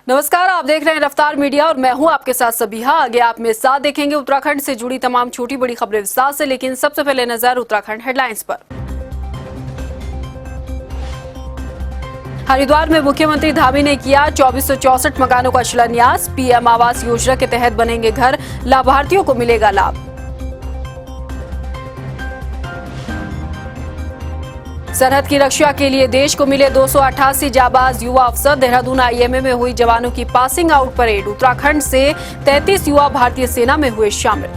नमस्कार, आप देख रहे हैं रफ्तार मीडिया और मैं हूं आपके साथ सबिहा। आगे आप मेरे साथ देखेंगे उत्तराखंड से जुड़ी तमाम छोटी बड़ी खबरें विस्तार से, लेकिन सबसे पहले नजर उत्तराखंड हेडलाइंस पर। हरिद्वार में मुख्यमंत्री धामी ने किया 2464 मकानों का शिलान्यास। पीएम आवास योजना के तहत बनेंगे घर, लाभार्थियों को मिलेगा लाभ। सरहद की रक्षा के लिए देश को मिले 288 जाबाज युवा अफसर। देहरादून आईएमए में हुई जवानों की पासिंग आउट परेड। उत्तराखंड से 33 युवा भारतीय सेना में हुए शामिल।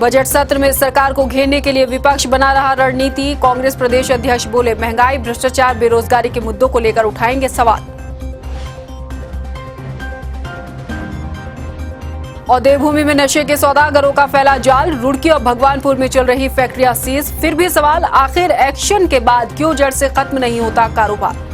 बजट सत्र में सरकार को घेरने के लिए विपक्ष बना रहा रणनीति। कांग्रेस प्रदेश अध्यक्ष बोले, महंगाई, भ्रष्टाचार, बेरोजगारी के मुद्दों को लेकर उठाएंगे सवाल। और देवभूमि में नशे के सौदागरों का फैला जाल। रुड़की और भगवानपुर में चल रही फैक्ट्रियां सीज। फिर भी सवाल, आखिर एक्शन के बाद क्यों जड़ से खत्म नहीं होता कारोबार।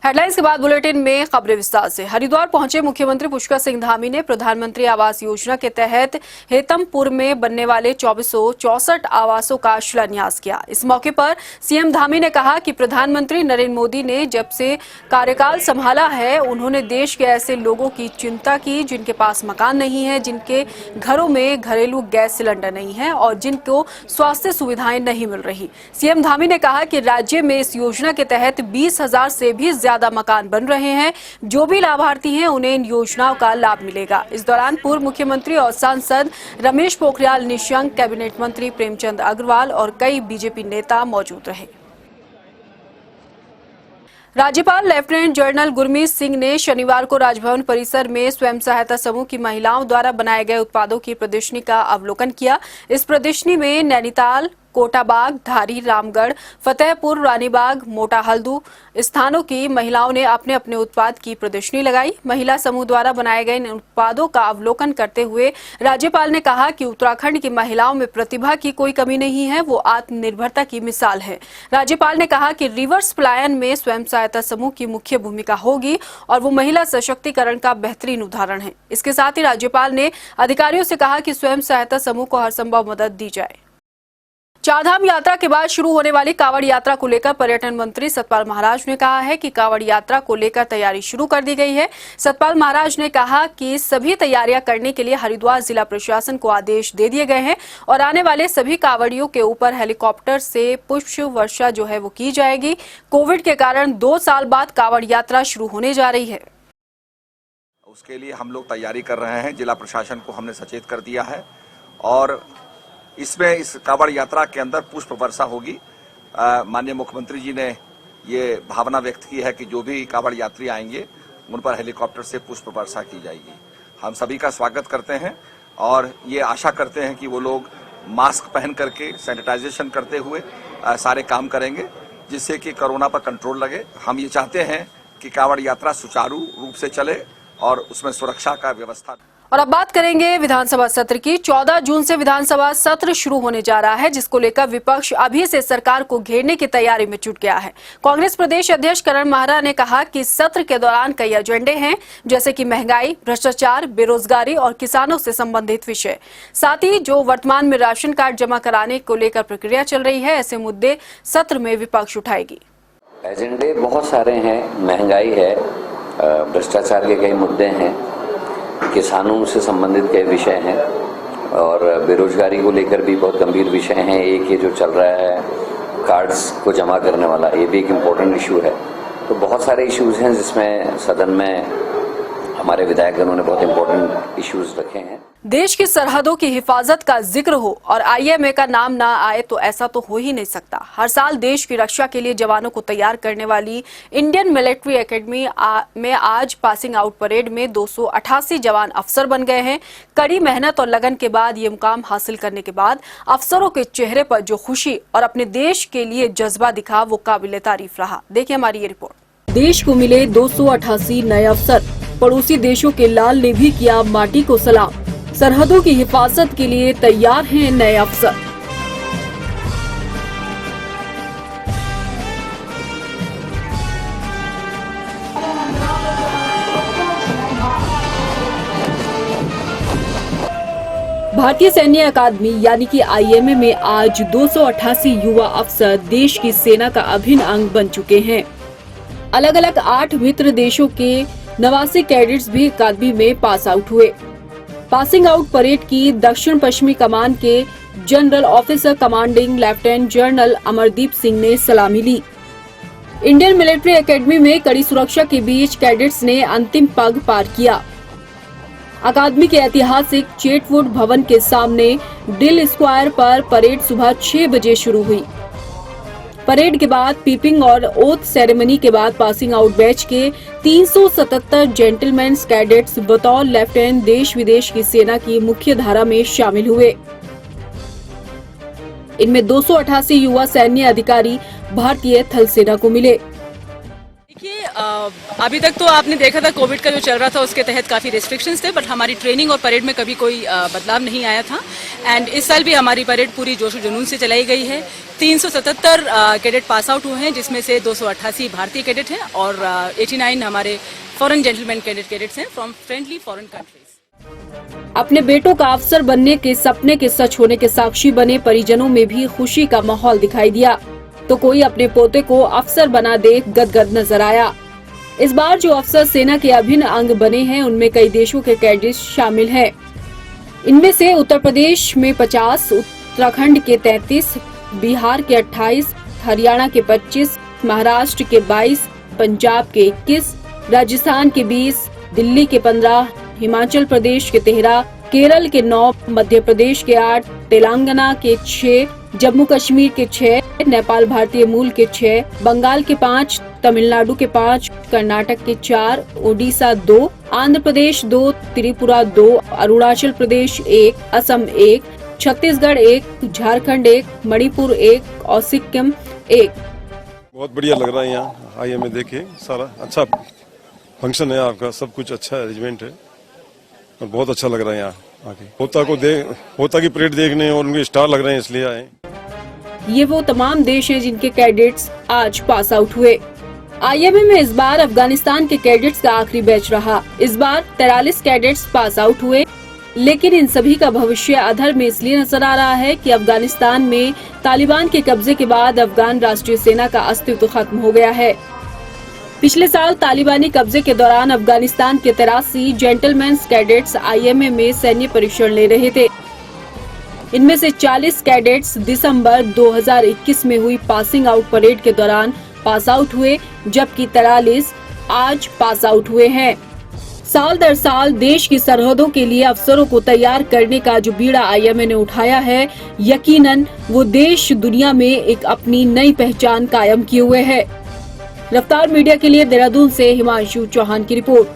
हेडलाइंस के बाद बुलेटिन में खबरें विस्तार से। हरिद्वार पहुंचे मुख्यमंत्री पुष्कर सिंह धामी ने प्रधानमंत्री आवास योजना के तहत हेतमपुर में बनने वाले 2464 आवासों का शिलान्यास किया। इस मौके पर सीएम धामी ने कहा कि प्रधानमंत्री नरेंद्र मोदी ने जब से कार्यकाल संभाला है, उन्होंने देश के ऐसे लोगों की चिंता की जिनके पास मकान नहीं है, जिनके घरों में घरेलू गैस सिलेंडर नहीं है और जिनको स्वास्थ्य सुविधाएं नहीं मिल रही। सीएम धामी ने कहा कि राज्य में इस योजना के तहत 20,000 से भी ज्यादा मकान बन रहे हैं। जो भी लाभार्थी हैं उन्हें इन योजनाओं का लाभ मिलेगा। इस दौरान पूर्व मुख्यमंत्री और सांसद रमेश पोखरियाल निशंक, कैबिनेट मंत्री प्रेमचंद अग्रवाल और कई बीजेपी नेता मौजूद रहे। राज्यपाल लेफ्टिनेंट जनरल गुरमीत सिंह ने शनिवार को राजभवन परिसर में स्वयं सहायता समूह की महिलाओं द्वारा बनाए गए उत्पादों की प्रदर्शनी का अवलोकन किया। इस प्रदर्शनी में नैनीताल, कोटाबाग, धारी, रामगढ़, फतेहपुर, रानीबाग, मोटा हल्दू स्थानों की महिलाओं ने अपने अपने उत्पाद की प्रदर्शनी लगाई। महिला समूह द्वारा बनाए गए इन उत्पादों का अवलोकन करते हुए राज्यपाल ने कहा कि उत्तराखंड की महिलाओं में प्रतिभा की कोई कमी नहीं है, वो आत्मनिर्भरता की मिसाल है। राज्यपाल ने कहा कि रिवर्स पलायन में स्वयं सहायता समूह की मुख्य भूमिका होगी और वो महिला सशक्तिकरण का बेहतरीन उदाहरण है। इसके साथ ही राज्यपाल ने अधिकारियों से कहा कि स्वयं सहायता समूह को हर संभव मदद दी जाए। चारधाम यात्रा के बाद शुरू होने वाली कांवड़ यात्रा को लेकर पर्यटन मंत्री सतपाल महाराज ने कहा है कि कांवड़ यात्रा को लेकर तैयारी शुरू कर दी गई है। सतपाल महाराज ने कहा कि सभी तैयारियां करने के लिए हरिद्वार जिला प्रशासन को आदेश दे दिए गए हैं और आने वाले सभी कांवड़ियों के ऊपर हेलीकॉप्टर से पुष्प वर्षा जो है वो की जाएगी। कोविड के कारण 2 साल बाद कांवड़ यात्रा शुरू होने जा रही है। उसके लिए हम लोग तैयारी कर रहे हैं। जिला प्रशासन को हमने सचेत कर दिया है और इसमें इस कांवड़ यात्रा के अंदर पुष्प वर्षा होगी। माननीय मुख्यमंत्री जी ने ये भावना व्यक्त की है कि जो भी कांवड़ यात्री आएंगे उन पर हेलीकॉप्टर से पुष्प वर्षा की जाएगी। हम सभी का स्वागत करते हैं और ये आशा करते हैं कि वो लोग मास्क पहन करके सैनिटाइजेशन करते हुए सारे काम करेंगे, जिससे कि कोरोना पर कंट्रोल लगे। हम ये चाहते हैं कि कांवड़ यात्रा सुचारू रूप से चले और उसमें सुरक्षा का व्यवस्था। और अब बात करेंगे विधानसभा सत्र की। 14 जून से विधानसभा सत्र शुरू होने जा रहा है, जिसको लेकर विपक्ष अभी से सरकार को घेरने की तैयारी में जुट गया है। कांग्रेस प्रदेश अध्यक्ष करण माहरा ने कहा कि सत्र के दौरान कई एजेंडे हैं, जैसे कि महंगाई, भ्रष्टाचार, बेरोजगारी और किसानों से संबंधित विषय। साथ ही जो वर्तमान में राशन कार्ड जमा कराने को लेकर प्रक्रिया चल रही है, ऐसे मुद्दे सत्र में विपक्ष उठाएगी। एजेंडे बहुत सारे हैं। महंगाई है, भ्रष्टाचार के कई मुद्दे हैं, किसानों से संबंधित कई विषय हैं और बेरोजगारी को लेकर भी बहुत गंभीर विषय हैं। एक ये जो चल रहा है कार्ड्स को जमा करने वाला, ये भी एक इम्पोर्टेंट इशू है। तो बहुत सारे इश्यूज हैं जिसमें सदन में हमारे विधायकगणों ने बहुत इम्पोर्टेंट इश्यूज रखे हैं। देश की सरहदों की हिफाजत का जिक्र हो और आईएमए का नाम ना आए तो ऐसा तो हो ही नहीं सकता। हर साल देश की रक्षा के लिए जवानों को तैयार करने वाली इंडियन मिलिट्री एकेडमी में आज पासिंग आउट परेड में 288 जवान अफसर बन गए हैं। कड़ी मेहनत और लगन के बाद ये मुकाम हासिल करने के बाद अफसरों के चेहरे पर जो खुशी और अपने देश के लिए जज्बा दिखा, वो काबिले तारीफ रहा। देखिए हमारी ये रिपोर्ट। देश को मिले 288 नए अफसर। पड़ोसी देशों के लाल ने भी किया माटी को सलाम। सरहदों की हिफाजत के लिए तैयार हैं नए अफसर। भारतीय सैन्य अकादमी यानी कि आईएमए में आज 288 युवा अफसर देश की सेना का अभिन्न अंग बन चुके हैं। अलग अलग 8 मित्र देशों के 89 कैडेट्स भी अकादमी में पास आउट हुए। पासिंग आउट परेड की दक्षिण पश्चिमी कमान के general officer commanding lieutenant general Amardeep Singh ने सलामी ली। इंडियन मिलिट्री एकेडमी में कड़ी सुरक्षा के बीच कैडेट्स ने अंतिम पग पार किया। अकादमी के ऐतिहासिक चेटवुड भवन के सामने डिल स्क्वायर पर परेड सुबह 6 बजे शुरू हुई। परेड के बाद पीपिंग और ओथ सेरेमनी के बाद पासिंग आउट बैच के 377 जेंटलमैन कैडेट्स बतौर लेफ्टिनेंट देश विदेश की सेना की मुख्य धारा में शामिल हुए। इनमें 288 युवा सैन्य अधिकारी भारतीय थल सेना को मिले। देखिए, अभी तक तो आपने देखा था कोविड का जो चल रहा था उसके तहत काफ़ी रेस्ट्रिक्शंस थे, बट हमारी ट्रेनिंग और परेड में कभी कोई बदलाव नहीं आया था। एंड इस साल भी हमारी परेड पूरी जोश और जुनून से चलाई गई है। 377 कैडेट पास आउट हुए हैं, जिसमें से 288 भारतीय कैडेट हैं और 89 हमारे फॉरेन जेंटलमैन कैडेट्स हैं फ्रॉम फ्रेंडली फॉरेन कंट्रीज। अपने बेटों का अफसर बनने के सपने के सच होने के साक्षी बने परिजनों में भी खुशी का माहौल दिखाई दिया, तो कोई अपने पोते को अफसर बना देख गदगद नजर आया। इस बार जो अफसर सेना के अभिन्न अंग बने हैं उनमें कई देशों के कैडेट्स शामिल हैं। इनमें से उत्तर प्रदेश में 50, उत्तराखंड के 33, बिहार के 28, हरियाणा के 25, महाराष्ट्र के 22, पंजाब के 21, राजस्थान के 20, दिल्ली के 15, हिमाचल प्रदेश के 13, केरल के 9, मध्य प्रदेश के 8, तेलंगाना के 6, जम्मू कश्मीर के 6, नेपाल भारतीय मूल के 6, बंगाल के 5, तमिलनाडु के 5, कर्नाटक के 4, ओडिशा 2, आंध्र प्रदेश 2, त्रिपुरा 2, अरुणाचल प्रदेश 1, असम 1, छत्तीसगढ़ 1, झारखंड 1, मणिपुर 1 और सिक्किम 1। बहुत बढ़िया लग रहा है यहाँ आईएमए देखे, सारा अच्छा फंक्शन है आपका, सब कुछ अच्छा अरेंजमेंट है और बहुत अच्छा लग रहा है यहाँ आके। होता की परेड देखने और उनके स्टार लग रहे हैं इसलिए आए। ये वो तमाम देश हैं जिनके कैडेट्स आज पास आउट हुए। आईएमए में इस बार अफगानिस्तान के कैडेट्स का आखिरी बैच रहा। इस बार 43 कैडेट्स पास आउट हुए, लेकिन इन सभी का भविष्य अधर में इसलिए नजर आ रहा है कि अफगानिस्तान में तालिबान के कब्जे के बाद अफगान राष्ट्रीय सेना का अस्तित्व खत्म हो गया है। पिछले साल तालिबानी कब्जे के दौरान अफगानिस्तान के 83 जेंटलमैन कैडेट्स आईएमए में सैन्य प्रशिक्षण ले रहे थे। इनमें से 40 कैडेट्स दिसंबर 2021 में हुई पासिंग आउट परेड के दौरान पास आउट हुए, जबकि 43 आज पास आउट हुए हैं। साल दर साल देश की सरहदों के लिए अफसरों को तैयार करने का जो बीड़ा आईएमए ने उठाया है, यकीनन वो देश दुनिया में एक अपनी नई पहचान कायम किए हुए है। रफ्तार मीडिया के लिए देहरादून से हिमांशु चौहान की रिपोर्ट।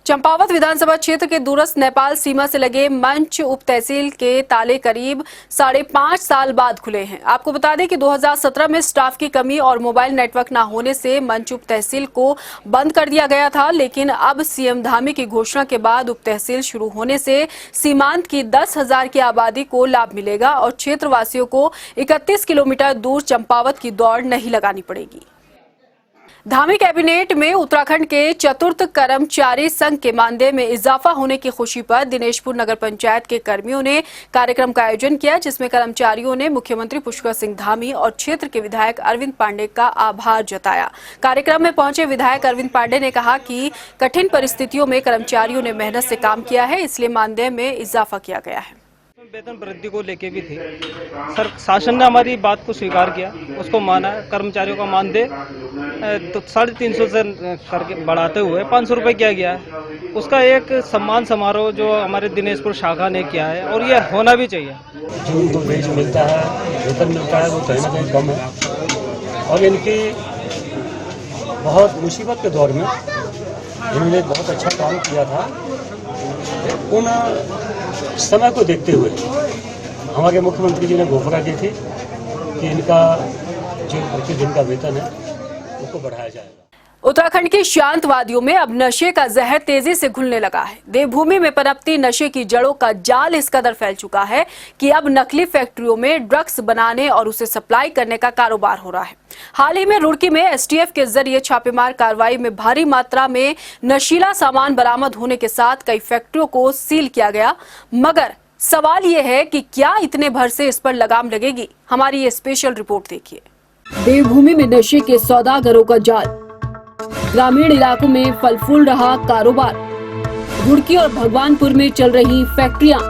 चंपावत विधानसभा क्षेत्र के दूरस्थ नेपाल सीमा से लगे मंच उप तहसील के ताले करीब 5.5 साल बाद खुले हैं। आपको बता दें कि 2017 में स्टाफ की कमी और मोबाइल नेटवर्क न होने से मंच उप तहसील को बंद कर दिया गया था, लेकिन अब सीएम धामी की घोषणा के बाद उप तहसील शुरू होने से सीमांत की 10,000 की आबादी को लाभ मिलेगा और क्षेत्रवासियों को 31 किलोमीटर दूर चंपावत की दौड़ नहीं लगानी पड़ेगी। धामी कैबिनेट में उत्तराखंड के चतुर्थ कर्मचारी संघ के मानदेय में इजाफा होने की खुशी पर दिनेशपुर नगर पंचायत के कर्मियों ने कार्यक्रम का आयोजन किया, जिसमें कर्मचारियों ने मुख्यमंत्री पुष्कर सिंह धामी और क्षेत्र के विधायक अरविंद पांडे का आभार जताया। कार्यक्रम में पहुंचे विधायक अरविंद पांडे ने कहा कि कठिन परिस्थितियों में कर्मचारियों ने मेहनत से काम किया है, इसलिए मानदेय में इजाफा किया गया है। वेतन वृद्धि को लेके भी थी सर, शासन ने हमारी बात को स्वीकार किया, उसको माना। कर्मचारियों का मानदेय तो 350 से करके बढ़ाते हुए 500 रुपये किया गया है। उसका एक सम्मान समारोह जो हमारे दिनेशपुर शाखा ने किया है और ये होना भी चाहिए। जो उनको वेज मिलता है, वेतन मिलता है, वो कहीं ना कहीं कम है और इनकी बहुत मुसीबत के दौर में इन्होंने बहुत अच्छा काम किया था। उन समय को देखते हुए हमारे मुख्यमंत्री जी ने घोषणा की थी कि इनका जो प्रतिदिन का वेतन है उसको बढ़ाया जाएगा। उत्तराखंड के शांत वादियों में अब नशे का जहर तेजी से घुलने लगा है। देवभूमि में पनपती नशे की जड़ों का जाल इस कदर फैल चुका है कि अब नकली फैक्ट्रियों में ड्रग्स बनाने और उसे सप्लाई करने का कारोबार हो रहा है। हाल ही में रुड़की में एसटीएफ के जरिए छापेमार कार्रवाई में भारी मात्रा में नशीला सामान बरामद होने के साथ कई फैक्ट्रियों को सील किया गया। मगर सवाल ये है कि क्या इतने भर से इस पर लगाम लगेगी? हमारी ये स्पेशल रिपोर्ट देखिए। देवभूमि में नशे के सौदागरों का जाल, ग्रामीण इलाकों में फल फूल रहा कारोबार, रुड़की और भगवानपुर में चल रही फैक्ट्रियां।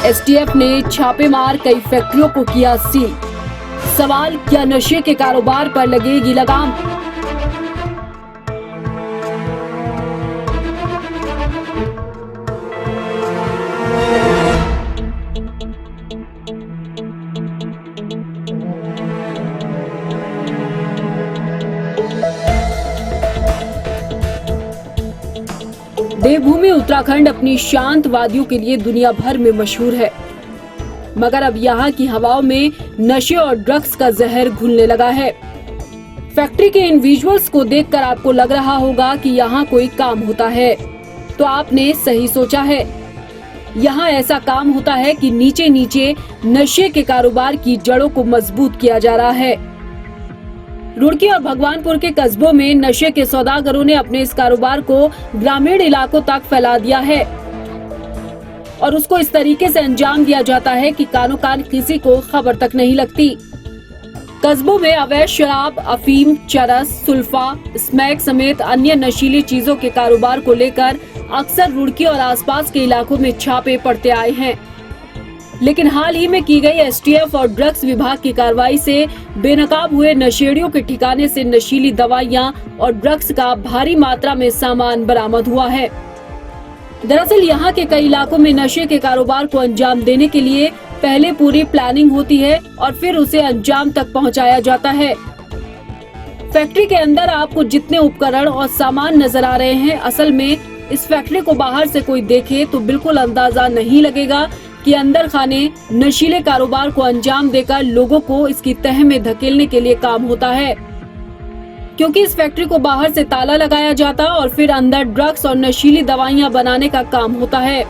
एसटीएफ ने छापेमार कई फैक्ट्रियों को किया सील। सवाल, क्या नशे के कारोबार पर लगेगी लगाम? देवभूमि उत्तराखंड अपनी शांत वादियों के लिए दुनिया भर में मशहूर है, मगर अब यहाँ की हवाओं में नशे और ड्रग्स का जहर घुलने लगा है। फैक्ट्री के इन विजुअल्स को देखकर आपको लग रहा होगा कि यहाँ कोई काम होता है, तो आपने सही सोचा है। यहाँ ऐसा काम होता है कि नीचे नीचे नशे के कारोबार की जड़ों को मजबूत किया जा रहा है। रुड़की और भगवानपुर के कस्बों में नशे के सौदागरों ने अपने इस कारोबार को ग्रामीण इलाकों तक फैला दिया है और उसको इस तरीके से अंजाम दिया जाता है कि कानो कान किसी को खबर तक नहीं लगती। कस्बों में अवैध शराब, अफीम, चरस, सुल्फा, स्मैक समेत अन्य नशीली चीजों के कारोबार को लेकर अक्सर रुड़की और आसपास के इलाकों में छापे पड़ते आए हैं। लेकिन हाल ही में की गई एसटीएफ और ड्रग्स विभाग की कार्रवाई से बेनकाब हुए नशेड़ियों के ठिकाने से नशीली दवाइयां और ड्रग्स का भारी मात्रा में सामान बरामद हुआ है। दरअसल यहाँ के कई इलाकों में नशे के कारोबार को अंजाम देने के लिए पहले पूरी प्लानिंग होती है और फिर उसे अंजाम तक पहुँचाया जाता है। फैक्ट्री के अंदर आपको जितने उपकरण और सामान नजर आ रहे हैं, असल में इस फैक्ट्री को बाहर से कोई देखे तो बिल्कुल अंदाजा नहीं लगेगा कि अंदर खाने नशीले कारोबार को अंजाम देकर लोगों को इसकी तह में धकेलने के लिए काम होता है, क्योंकि इस फैक्ट्री को बाहर से ताला लगाया जाता और फिर अंदर ड्रग्स और नशीली दवाइयां बनाने का काम होता है।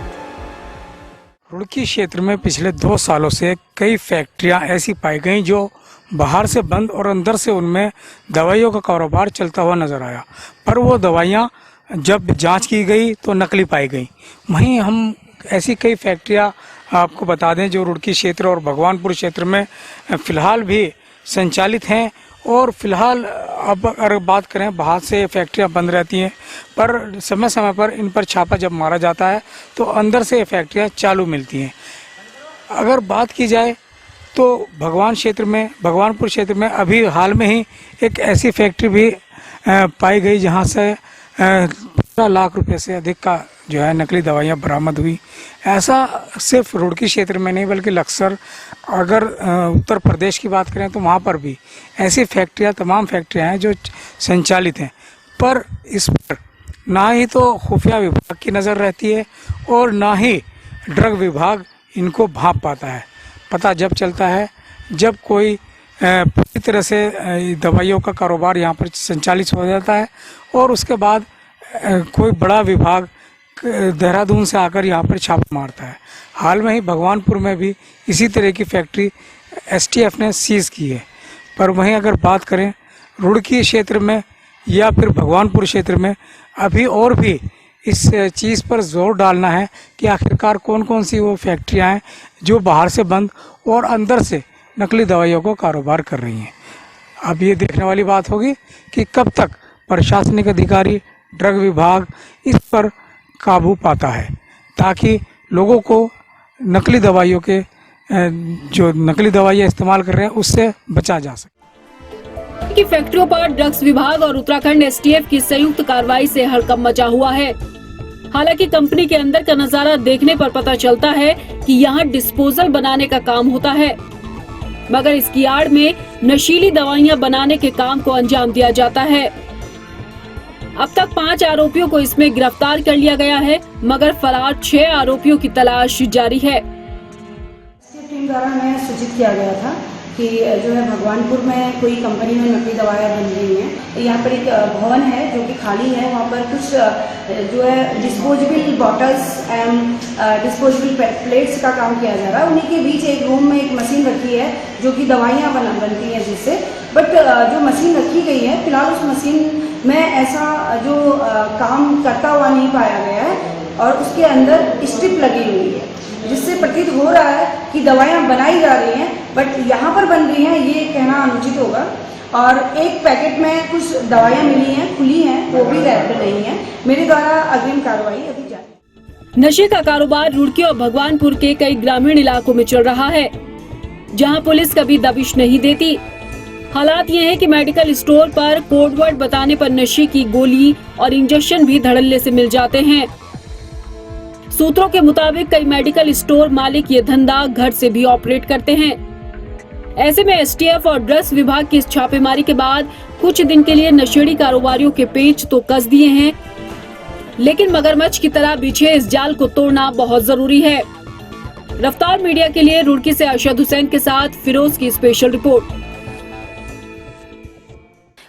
रुड़की क्षेत्र में पिछले 2 सालों से कई फैक्ट्रियां ऐसी पाई गई जो बाहर से बंद और अंदर से उनमें दवाइयों का कारोबार चलता हुआ नजर आया, पर वो दवाइयां जब जांच की गई तो नकली पाई गई। वहीं हम ऐसी कई फैक्ट्रियां आपको बता दें जो रुड़की क्षेत्र और भगवानपुर क्षेत्र में फिलहाल भी संचालित हैं और फिलहाल अब अगर बात करें बाहर से फैक्ट्रियां बंद रहती हैं, पर समय समय पर इन पर छापा जब मारा जाता है तो अंदर से फैक्ट्रियां चालू मिलती हैं। अगर बात की जाए तो भगवानपुर क्षेत्र में अभी हाल में ही एक ऐसी फैक्ट्री भी पाई गई जहां से 15 लाख रुपए से अधिक का जो है नकली दवाइयाँ बरामद हुई। ऐसा सिर्फ रुड़की क्षेत्र में नहीं बल्कि लक्सर, अगर उत्तर प्रदेश की बात करें तो वहाँ पर भी ऐसी फैक्ट्रियाँ, तमाम फैक्ट्रियाँ हैं जो संचालित हैं, पर इस पर ना ही तो खुफिया विभाग की नज़र रहती है और ना ही ड्रग विभाग इनको भांप पाता है। पता जब चलता है जब कोई पूरी तरह से दवाइयों का कारोबार यहाँ पर संचालित हो जाता है और उसके बाद कोई बड़ा विभाग देहरादून से आकर यहाँ पर छापा मारता है। हाल में ही भगवानपुर में भी इसी तरह की फैक्ट्री एसटीएफ ने सीज की है। पर वहीं अगर बात करें रुड़की क्षेत्र में या फिर भगवानपुर क्षेत्र में, अभी और भी इस चीज़ पर जोर डालना है कि आखिरकार कौन कौन सी वो फैक्ट्रियाँ हैं जो बाहर से बंद और अंदर से नकली दवाइयों को कारोबार कर रही हैं। अब ये देखने वाली बात होगी कि कब तक प्रशासनिक अधिकारी, ड्रग विभाग इस पर काबू पाता है, ताकि लोगों को नकली दवाइयों के जो नकली दवाइयाँ इस्तेमाल कर रहे हैं उससे बचा जा सके। की फैक्ट्रियों पर ड्रग्स विभाग और उत्तराखंड एसटीएफ की संयुक्त कार्रवाई से हड़कंप मचा हुआ है। हालांकि कंपनी के अंदर का नजारा देखने पर पता चलता है कि यहाँ डिस्पोजल बनाने का काम होता है, मगर इसकी आड़ में नशीली दवाइयाँ बनाने के काम को अंजाम दिया जाता है। अब तक 5 आरोपियों को इसमें गिरफ्तार कर लिया गया है, मगर फरार 6 आरोपियों की तलाश जारी है। टीम द्वारा हमें सूचित किया गया था कि जो है भगवानपुर में कोई कंपनी में नकली दवाएं बन रही हैं। यहाँ पर एक भवन है जो कि खाली है, वहाँ पर कुछ जो है disposable bottles and disposable plates का काम किया जा रहा है। उन्हीं के बीच एक रूम में एक मशीन रखी है जो कि दवाइयाँ बनती हैं जिससे, बट जो मशीन रखी गई है फिलहाल उस मशीन में ऐसा जो काम करता हुआ नहीं पाया गया है और उसके अंदर स्ट्रिप लगी हुई है, जिससे प्रतीत हो रहा है कि दवाइयाँ बनाई जा रही हैं बट यहाँ पर बन रही हैं, ये कहना अनुचित होगा। और एक पैकेट में कुछ दवाइयाँ मिली हैं, खुली हैं, वो भी रैप्ड नहीं है। मेरे द्वारा अग्रिम कार्रवाई अभी जारी। नशे का कारोबार रुड़की और भगवानपुर के कई ग्रामीण इलाकों में चल रहा है, जहां पुलिस कभी दबिश नहीं देती। हालात ये है कि मेडिकल स्टोर पर कोडवर्ड बताने पर नशे की गोली और इंजेक्शन भी धड़ल्ले से मिल जाते हैं। सूत्रों के मुताबिक कई मेडिकल स्टोर मालिक ये धंधा घर से भी ऑपरेट करते हैं। ऐसे में एसटीएफ और ड्रग्स विभाग की इस छापेमारी के बाद कुछ दिन के लिए नशेड़ी कारोबारियों के पेच तो कस दिए हैं, लेकिन मगरमच्छ की तरह बिछे इस जाल को तोड़ना बहुत जरूरी है। रफ्तार मीडिया के लिए रुड़की से अरशद हुसैन के साथ फिरोज की स्पेशल रिपोर्ट।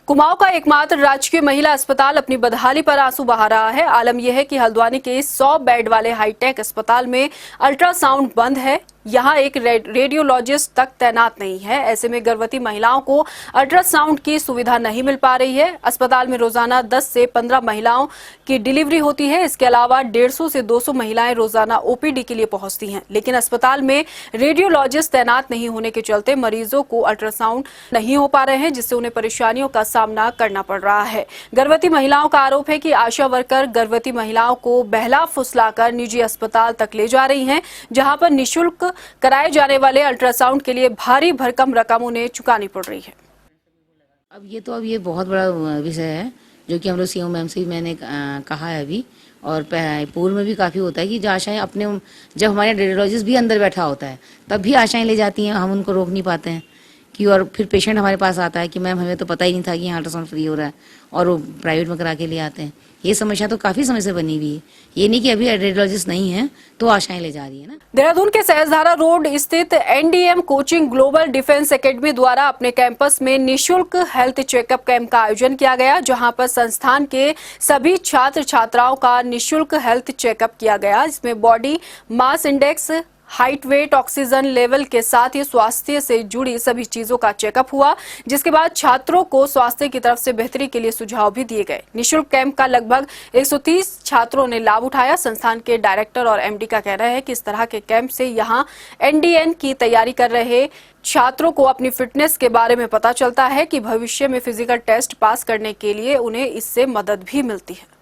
कुमाऊं का एकमात्र राजकीय महिला अस्पताल अपनी बदहाली पर आंसू बहा रहा है। आलम यह है कि हल्द्वानी के 100 बेड वाले हाईटेक अस्पताल में अल्ट्रासाउंड बंद है। यहाँ एक रेडियोलॉजिस्ट तक तैनात नहीं है। ऐसे में गर्भवती महिलाओं को अल्ट्रासाउंड की सुविधा नहीं मिल पा रही है। अस्पताल में रोजाना 10 से 15 महिलाओं की डिलीवरी होती है। इसके अलावा 150 से 200 महिलाएं रोजाना ओपीडी के लिए पहुंचती हैं, लेकिन अस्पताल में रेडियोलॉजिस्ट तैनात नहीं होने के चलते मरीजों को अल्ट्रासाउंड नहीं हो पा रहे हैं, जिससे उन्हें परेशानियों का सामना करना पड़ रहा है। गर्भवती महिलाओं का आरोप है कि आशा वर्कर गर्भवती महिलाओं को बहला फुसलाकर निजी अस्पताल तक ले जा रही हैं, जहां पर निःशुल्क कराए जाने वाले अल्ट्रासाउंड के लिए भारी भरकम रकम उन्हें चुकानी पड़ रही है। अब ये बहुत बड़ा विषय है जो कि हम लोग सीएम मैम से भी मैंने कहा है अभी, और पूर्व में भी काफ़ी होता है कि जो आशाएं अपने, जब हमारे रेडियोलॉजिस्ट भी अंदर बैठा होता है तब भी आशाएं ले जाती हैं, हम उनको रोक नहीं पाते हैं कि, और फिर पेशेंट हमारे पास आता है कि मैम हमें तो पता ही नहीं था कि यहाँ अल्ट्रासाउंड फ्री हो रहा है, और वो प्राइवेट में करा के ले आते हैं। ये समस्या तो काफी समय से बनी हुई है, ये नहीं कि अभी रेडियोलॉजिस्ट नहीं है तो आशाएं ले जा रही है ना। देहरादून के सहजधारा रोड स्थित NDM coaching global defence academy द्वारा अपने कैंपस में निःशुल्क हेल्थ चेकअप कैंप का आयोजन किया गया, जहां पर संस्थान के सभी छात्र छात्राओं का निःशुल्क हेल्थ चेकअप किया गया। इसमें body mass index, height, weight, oxygen level के साथ ही स्वास्थ्य से जुड़ी सभी चीजों का चेकअप हुआ, जिसके बाद छात्रों को स्वास्थ्य की तरफ से बेहतरी के लिए सुझाव भी दिए गए। निःशुल्क कैंप का लगभग 130 छात्रों ने लाभ उठाया। संस्थान के डायरेक्टर और एमडी का कहना है कि इस तरह के कैंप से यहां एनडीएन की तैयारी कर रहे छात्रों को अपनी फिटनेस के बारे में पता चलता है कि भविष्य में फिजिकल टेस्ट पास करने के लिए उन्हें इससे मदद भी मिलती है।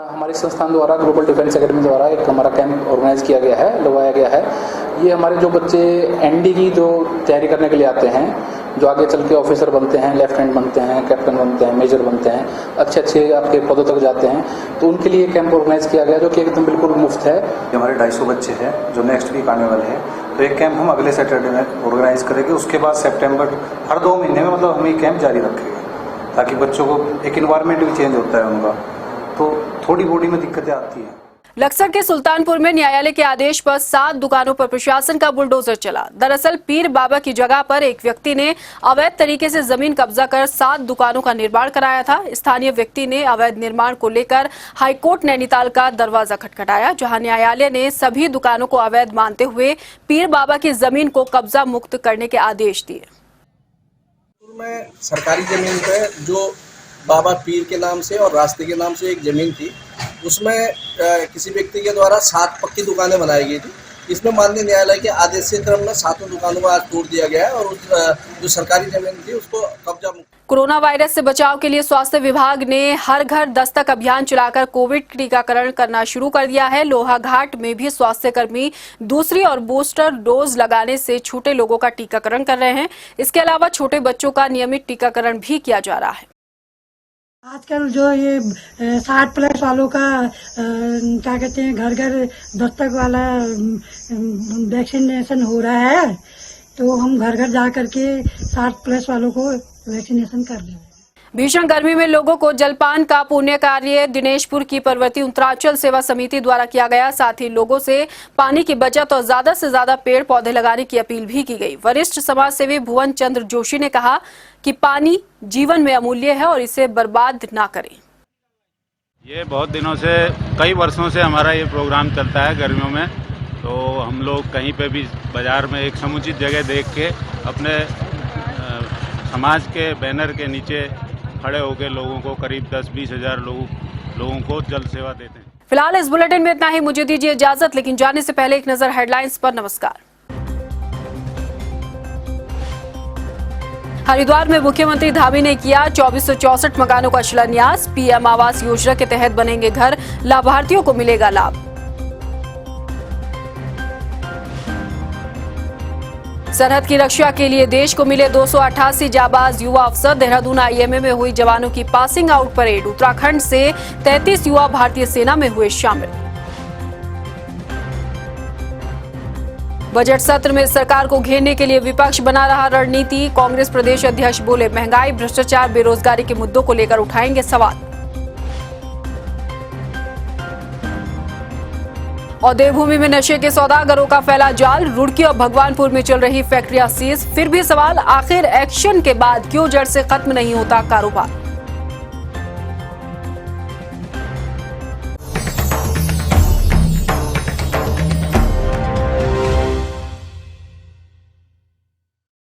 हमारे संस्थान द्वारा ग्लोबल डिफेंस एकेडमी द्वारा एक हमारा कैंप ऑर्गेनाइज किया गया है, लगवाया गया है। ये हमारे जो बच्चे एनडी की जो तैयारी करने के लिए आते हैं, जो आगे चल के ऑफिसर बनते हैं, लेफ्टिनेंट बनते हैं, कैप्टन बनते हैं, मेजर बनते हैं, अच्छे आपके पदों तक जाते हैं, तो उनके लिए कैंप ऑर्गेनाइज किया गया जो कि एकदम बिल्कुल मुफ्त है। हमारे 250 बच्चे हैं जो नेक्स्ट वीक आने वाले हैं, तो एक कैंप हम अगले सैटरडे में ऑर्गेनाइज करेंगे। उसके बाद सितंबर हर 2 महीने में मतलब हम ये कैंप जारी रखेंगे, ताकि बच्चों को एक इन्वायरमेंट भी चेंज होता है उनका, तो थोड़ी बॉडी में दिक्कतें आती हैं। लक्सर के सुल्तानपुर में न्यायालय के आदेश पर 7 दुकानों पर प्रशासन का बुलडोजर चला। दरअसल पीर बाबा की जगह पर एक व्यक्ति ने अवैध तरीके से जमीन कब्जा कर 7 दुकानों का निर्माण कराया था। स्थानीय व्यक्ति ने अवैध निर्माण को लेकर हाईकोर्ट नैनीताल का दरवाजा खटखटाया, जहां न्यायालय ने सभी दुकानों को अवैध मानते हुए पीर बाबा की जमीन को कब्जा मुक्त करने के आदेश दिए। में सरकारी जमीन पे जो बाबा पीर के नाम से और रास्ते के नाम से एक ज़मीन थी, उसमें किसी व्यक्ति के द्वारा 7 पक्की दुकानें बनाई गई थी। इसमें माननीय न्यायालय के आदेश से क्रम में 7 दुकानों को आज तोड़ दिया गया है और उस जो सरकारी ज़मीन थी उसको कब्जा मुक्त। कोरोना वायरस से बचाव के लिए स्वास्थ्य विभाग ने हर घर दस्तक अभियान चलाकर कोविड टीकाकरण करना शुरू कर दिया है। लोहाघाट में भी स्वास्थ्य कर्मी दूसरी और बूस्टर डोज लगाने से छूटे लोगों का टीकाकरण कर रहे हैं। इसके अलावा छोटे बच्चों का नियमित टीकाकरण भी किया जा रहा है। आजकल जो ये 60+ वालों का क्या कहते हैं घर घर दस्तक वाला वैक्सीनेशन हो रहा है, तो हम घर घर जा करके 60+ वालों को वैक्सीनेशन कर रहे हैं। भीषण गर्मी में लोगों को जलपान का पुण्य कार्य दिनेशपुर की पर्वतीय उत्तरांचल सेवा समिति द्वारा किया गया। साथ ही लोगों से पानी की बचत और ज्यादा से ज्यादा पेड़ पौधे लगाने की अपील भी की गई। वरिष्ठ समाज सेवी भुवन चंद्र जोशी ने कहा कि पानी जीवन में अमूल्य है और इसे बर्बाद ना करें। ये बहुत दिनों से, कई वर्षों से हमारा ये प्रोग्राम चलता है गर्मियों में। तो हम लोग कहीं पे भी बाजार में एक समुचित जगह देख के अपने समाज के बैनर के नीचे खड़े होकर लोगों को करीब 10-20 हजार लोगों को जल सेवा देते हैं। फिलहाल इस बुलेटिन में इतना ही। मुझे दीजिए इजाजत, लेकिन जाने से पहले एक नजर हेडलाइंस पर। नमस्कार। हरिद्वार में मुख्यमंत्री धामी ने किया 2464 मकानों का शिलान्यास। पीएम आवास योजना के तहत बनेंगे घर, लाभार्थियों को मिलेगा लाभ। सरहद की रक्षा के लिए देश को मिले 288 जाबाज युवा अफसर। देहरादून आईएमए में हुई जवानों की पासिंग आउट परेड। उत्तराखंड से 33 युवा भारतीय सेना में हुए शामिल। बजट सत्र में सरकार को घेरने के लिए विपक्ष बना रहा रणनीति। कांग्रेस प्रदेश अध्यक्ष बोले, महंगाई, भ्रष्टाचार, बेरोजगारी के मुद्दों को लेकर उठाएंगे सवाल। और देवभूमि में नशे के सौदागरों का फैला जाल। रुड़की और भगवानपुर में चल रही फैक्ट्रियां सीज। फिर भी सवाल, आखिर एक्शन के बाद क्यों जड़ से खत्म नहीं होता कारोबार।